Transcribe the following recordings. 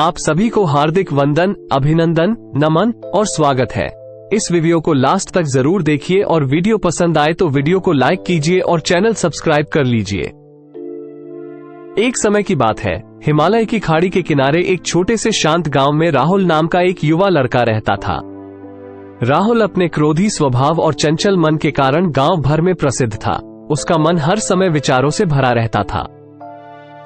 आप सभी को हार्दिक वंदन, अभिनंदन, नमन और स्वागत है। इस वीडियो को लास्ट तक जरूर देखिए और वीडियो पसंद आए तो वीडियो को लाइक कीजिए और चैनल सब्सक्राइब कर लीजिए। एक समय की बात है, हिमालय की खाड़ी के किनारे एक छोटे से शांत गांव में राहुल नाम का एक युवा लड़का रहता था। राहुल अपने क्रोधी स्वभाव और चंचल मन के कारण गांव भर में प्रसिद्ध था। उसका मन हर समय विचारों से भरा रहता था।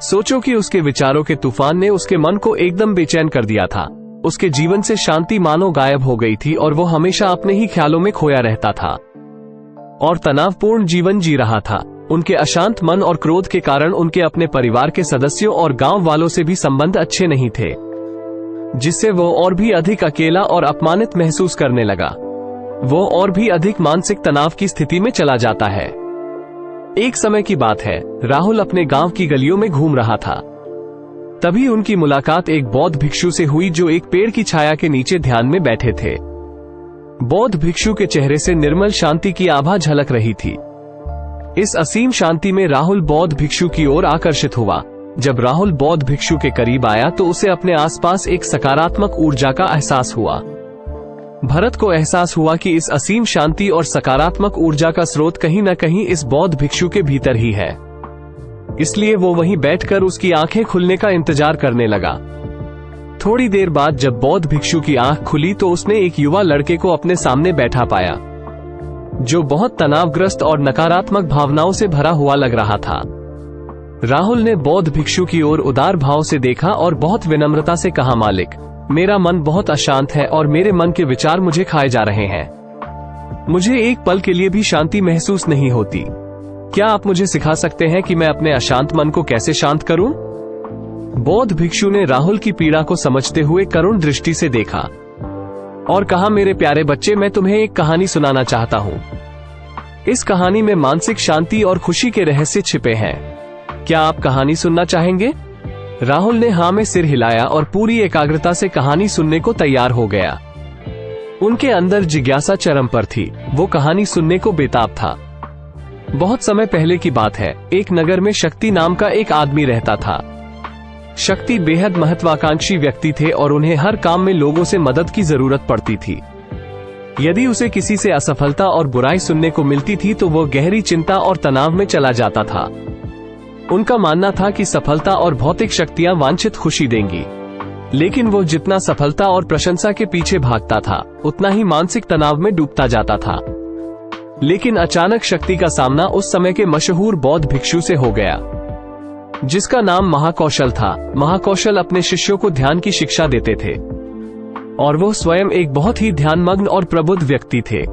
सोचो कि उसके विचारों के तूफान ने उसके मन को एकदम बेचैन कर दिया था। उसके जीवन से शांति मानो गायब हो गई थी और वो हमेशा अपने ही ख्यालों में खोया रहता था और तनावपूर्ण जीवन जी रहा था। उनके अशांत मन और क्रोध के कारण उनके अपने परिवार के सदस्यों और गांव वालों से भी संबंध अच्छे नहीं थे, जिससे वो और भी अधिक अकेला और अपमानित महसूस करने लगा। वो और भी अधिक मानसिक तनाव की स्थिति में चला जाता है। एक समय की बात है, राहुल अपने गांव की गलियों में घूम रहा था। तभी उनकी मुलाकात एक बौद्ध भिक्षु से हुई जो एक पेड़ की छाया के नीचे ध्यान में बैठे थे। बौद्ध भिक्षु के चेहरे से निर्मल शांति की आभा झलक रही थी। इस असीम शांति में राहुल बौद्ध भिक्षु की ओर आकर्षित हुआ। जब राहुल बौद्ध भिक्षु के करीब आया तो उसे अपने आसपास एक सकारात्मक ऊर्जा का एहसास हुआ। भरत को एहसास हुआ कि इस असीम शांति और सकारात्मक ऊर्जा का स्रोत कहीं न कहीं इस बौद्ध भिक्षु के भीतर ही है। इसलिए वो वहीं बैठकर उसकी आंखें खुलने का इंतजार करने लगा। थोड़ी देर बाद जब बौद्ध भिक्षु की आंख खुली तो उसने एक युवा लड़के को अपने सामने बैठा पाया, जो बहुत तनावग्रस्त और नकारात्मक भावनाओं से भरा हुआ लग रहा था। राहुल ने बौद्ध भिक्षु की ओर उदार भाव से देखा और बहुत विनम्रता से कहा, मालिक, मेरा मन बहुत अशांत है और मेरे मन के विचार मुझे खाए जा रहे हैं। मुझे एक पल के लिए भी शांति महसूस नहीं होती। क्या आप मुझे सिखा सकते हैं कि मैं अपने अशांत मन को कैसे शांत करूं? बौद्ध भिक्षु ने राहुल की पीड़ा को समझते हुए करुण दृष्टि से देखा और कहा, मेरे प्यारे बच्चे, मैं तुम्हें एक कहानी सुनाना चाहता हूं। इस कहानी में मानसिक शांति और खुशी के रहस्य छिपे हैं। क्या आप कहानी सुनना चाहेंगे? राहुल ने हाँ में सिर हिलाया और पूरी एकाग्रता से कहानी सुनने को तैयार हो गया। उनके अंदर जिज्ञासा चरम पर थी। वो कहानी सुनने को बेताब था। बहुत समय पहले की बात है, एक नगर में शक्ति नाम का एक आदमी रहता था। शक्ति बेहद महत्वाकांक्षी व्यक्ति थे और उन्हें हर काम में लोगों से मदद की जरूरत पड़ती थी। यदि उसे किसी से असफलता और बुराई सुनने को मिलती थी तो वो गहरी चिंता और तनाव में चला जाता था। उनका मानना था कि सफलता और भौतिक शक्तियां वांछित खुशी देंगी, लेकिन वो जितना सफलता और प्रशंसा के पीछे भागता था उतना ही मानसिक तनाव में डूबता जाता था। लेकिन अचानक शक्ति का सामना उस समय के मशहूर बौद्ध भिक्षु से हो गया, जिसका नाम महाकौशल था। महाकौशल अपने शिष्यों को ध्यान की शिक्षा देते थे और वो स्वयं एक बहुत ही ध्यानमग्न और प्रबुद्ध व्यक्ति थे।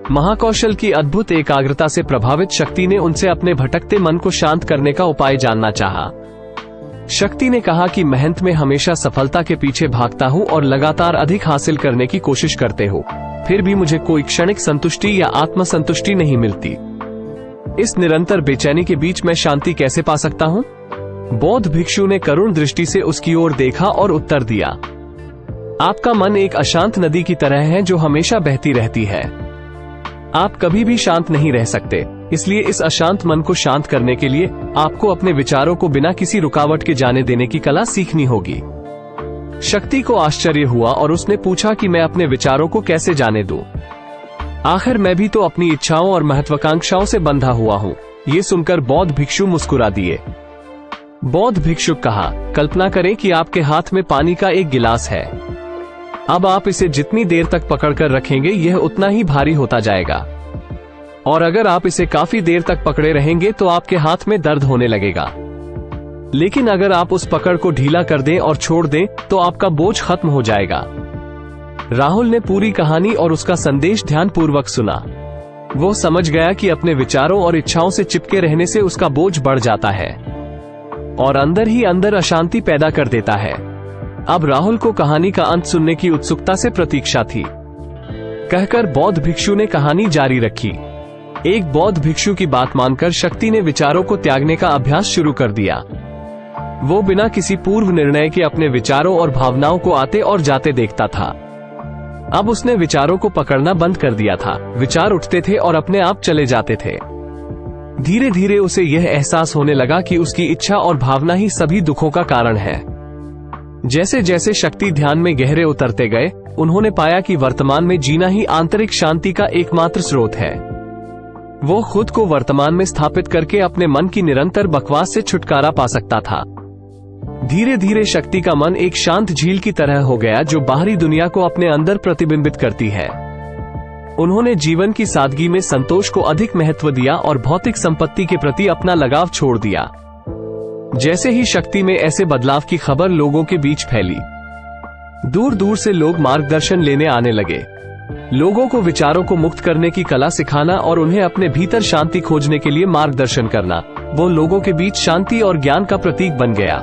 महाकौशल की अद्भुत एकाग्रता से प्रभावित शक्ति ने उनसे अपने भटकते मन को शांत करने का उपाय जानना चाहा। शक्ति ने कहा कि मेहनत में हमेशा सफलता के पीछे भागता हूँ और लगातार अधिक हासिल करने की कोशिश करते हो, फिर भी मुझे कोई क्षणिक संतुष्टि या आत्मसंतुष्टि नहीं मिलती। इस निरंतर बेचैनी के बीच मैं शांति कैसे पा सकता हूँ? बौद्ध भिक्षु ने करुण दृष्टि से उसकी ओर देखा और उत्तर दिया, आपका मन एक अशांत नदी की तरह है जो हमेशा बहती रहती है। आप कभी भी शांत नहीं रह सकते। इसलिए इस अशांत मन को शांत करने के लिए आपको अपने विचारों को बिना किसी रुकावट के जाने देने की कला सीखनी होगी। शक्ति को आश्चर्य हुआ और उसने पूछा कि मैं अपने विचारों को कैसे जाने दूं? आखिर मैं भी तो अपनी इच्छाओं और महत्वाकांक्षाओं से बंधा हुआ हूँ। ये सुनकर बौद्ध भिक्षु मुस्कुरा दिए। बौद्ध भिक्षु कहा, कल्पना करें कि आपके हाथ में पानी का एक गिलास है। अब आप इसे जितनी देर तक पकड़कर रखेंगे यह उतना ही भारी होता जाएगा, और अगर आप इसे काफी देर तक पकड़े रहेंगे तो आपके हाथ में दर्द होने लगेगा। लेकिन अगर आप उस पकड़ को ढीला कर दें और छोड़ दें तो आपका बोझ खत्म हो जाएगा। राहुल ने पूरी कहानी और उसका संदेश ध्यानपूर्वक सुना। वो समझ गया कि अपने विचारों और इच्छाओं से चिपके रहने से उसका बोझ बढ़ जाता है और अंदर ही अंदर अशांति पैदा कर देता है। अब राहुल को कहानी का अंत सुनने की उत्सुकता से प्रतीक्षा थी। कहकर बौद्ध भिक्षु ने कहानी जारी रखी। एक बौद्ध भिक्षु की बात मानकर शक्ति ने विचारों को त्यागने का अभ्यास शुरू कर दिया। वो बिना किसी पूर्व निर्णय के अपने विचारों और भावनाओं को आते और जाते देखता था। अब उसने विचारों को पकड़ना बंद कर दिया था। विचार उठते थे और अपने आप चले जाते थे। धीरे धीरे उसे यह एहसास होने लगा कि उसकी इच्छा और भावना ही सभी दुखों का कारण है। जैसे जैसे शक्ति ध्यान में गहरे उतरते गए, उन्होंने पाया कि वर्तमान में जीना ही आंतरिक शांति का एकमात्र स्रोत है। वो खुद को वर्तमान में स्थापित करके अपने मन की निरंतर बकवास से छुटकारा पा सकता था। धीरे धीरे शक्ति का मन एक शांत झील की तरह हो गया जो बाहरी दुनिया को अपने अंदर प्रतिबिंबित करती है। उन्होंने जीवन की सादगी में संतोष को अधिक महत्व दिया और भौतिक संपत्ति के प्रति अपना लगाव छोड़ दिया। जैसे ही शक्ति में ऐसे बदलाव की खबर लोगों के बीच फैली, दूर दूर से लोग मार्गदर्शन लेने आने लगे। लोगों को विचारों को मुक्त करने की कला सिखाना और उन्हें अपने भीतर शांति खोजने के लिए मार्गदर्शन करना, वो लोगों के बीच शांति और ज्ञान का प्रतीक बन गया।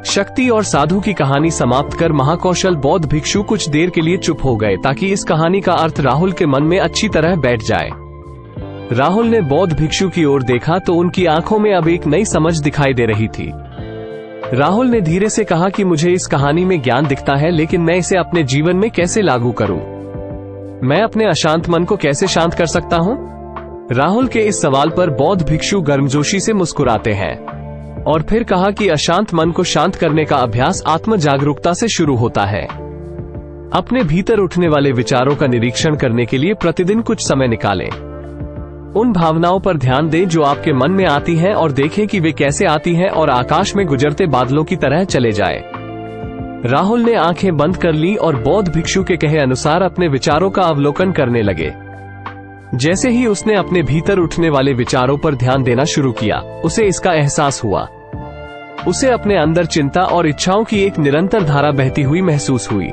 शक्ति और साधु की कहानी समाप्त कर महाकौशल बौद्ध भिक्षु कुछ देर के लिए चुप हो गए ताकि इस कहानी का अर्थ राहुल के मन में अच्छी तरह बैठ जाए। राहुल ने बौद्ध भिक्षु की ओर देखा तो उनकी आंखों में अब एक नई समझ दिखाई दे रही थी। राहुल ने धीरे से कहा कि मुझे इस कहानी में ज्ञान दिखता है, लेकिन मैं इसे अपने जीवन में कैसे लागू करूं? मैं अपने अशांत मन को कैसे शांत कर सकता हूं? राहुल के इस सवाल पर बौद्ध भिक्षु गर्मजोशी से मुस्कुराते हैं और फिर कहा कि अशांत मन को शांत करने का अभ्यास आत्म जागरूकता से शुरू होता है। अपने भीतर उठने वाले विचारों का निरीक्षण करने के लिए प्रतिदिन कुछ समय निकालें। उन भावनाओं पर ध्यान दें जो आपके मन में आती हैं और देखें कि वे कैसे आती हैं और आकाश में गुजरते बादलों की तरह चले जाए। राहुल ने आंखें बंद कर ली और बौद्ध भिक्षु के कहे अनुसार अपने विचारों का अवलोकन करने लगे। जैसे ही उसने अपने भीतर उठने वाले विचारों पर ध्यान देना शुरू किया, उसे इसका एहसास हुआ। उसे अपने अंदर चिंता और इच्छाओं की एक निरंतर धारा बहती हुई महसूस हुई।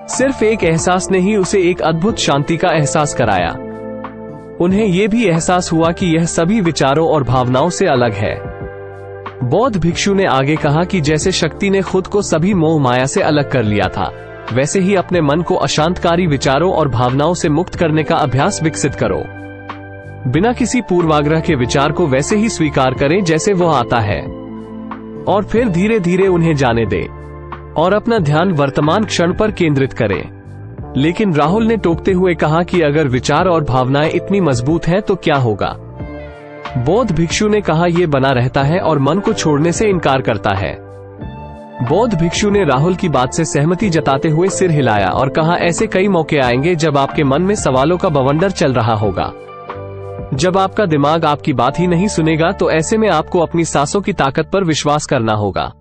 सिर्फ एक एहसास ने ही उसे एक अद्भुत शांति का एहसास कराया। उन्हें यह भी एहसास हुआ कि यह सभी विचारों और भावनाओं से अलग है। बौद्ध भिक्षु ने आगे कहा कि जैसे शक्ति ने खुद को सभी मोह माया से अलग कर लिया था, वैसे ही अपने मन को अशांतकारी विचारों और भावनाओं से मुक्त करने का अभ्यास विकसित करो। बिना किसी पूर्वाग्रह के विचार को वैसे ही स्वीकार करें जैसे वो आता है और फिर धीरे धीरे उन्हें जाने दें और अपना ध्यान वर्तमान क्षण पर केंद्रित करें। लेकिन राहुल ने टोकते हुए कहा कि अगर विचार और भावनाएं इतनी मजबूत हैं तो क्या होगा? बौद्ध भिक्षु ने कहा यह बना रहता है और मन को छोड़ने से इनकार करता है। बौद्ध भिक्षु ने राहुल की बात से सहमति जताते हुए सिर हिलाया और कहा ऐसे कई मौके आएंगे जब आपके मन में सवालों का बवंडर चल रहा होगा। जब आपका दिमाग आपकी बात ही नहीं सुनेगा तो ऐसे में आपको अपनी सांसों की ताकत पर विश्वास करना होगा।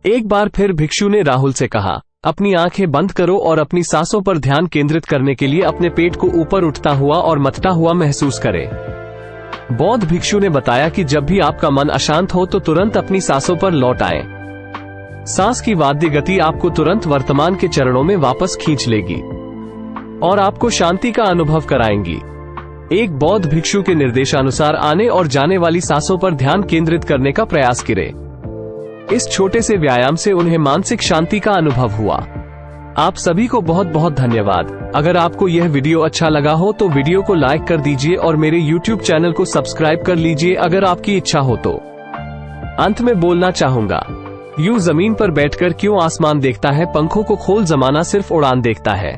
एक बार फिर भिक्षु ने राहुल से कहा, अपनी आंखें बंद करो और अपनी सांसों पर ध्यान केंद्रित करने के लिए अपने पेट को ऊपर उठता हुआ और मथता हुआ महसूस करें। बौद्ध भिक्षु ने बताया कि जब भी आपका मन अशांत हो तो तुरंत अपनी सांसों पर लौट आएं। सांस की वाद्य गति आपको तुरंत वर्तमान के चरणों में वापस खींच लेगी और आपको शांति का अनुभव कराएंगी। एक बौद्ध भिक्षु के निर्देशानुसार आने और जाने वाली सांसों पर ध्यान केंद्रित करने का प्रयास करें। इस छोटे से व्यायाम से उन्हें मानसिक शांति का अनुभव हुआ। आप सभी को बहुत बहुत धन्यवाद। अगर आपको यह वीडियो अच्छा लगा हो तो वीडियो को लाइक कर दीजिए और मेरे YouTube चैनल को सब्सक्राइब कर लीजिए अगर आपकी इच्छा हो तो। अंत में बोलना चाहूंगा, यूं जमीन पर बैठकर क्यों आसमान देखता है, पंखों को खोल जमाना सिर्फ उड़ान देखता है।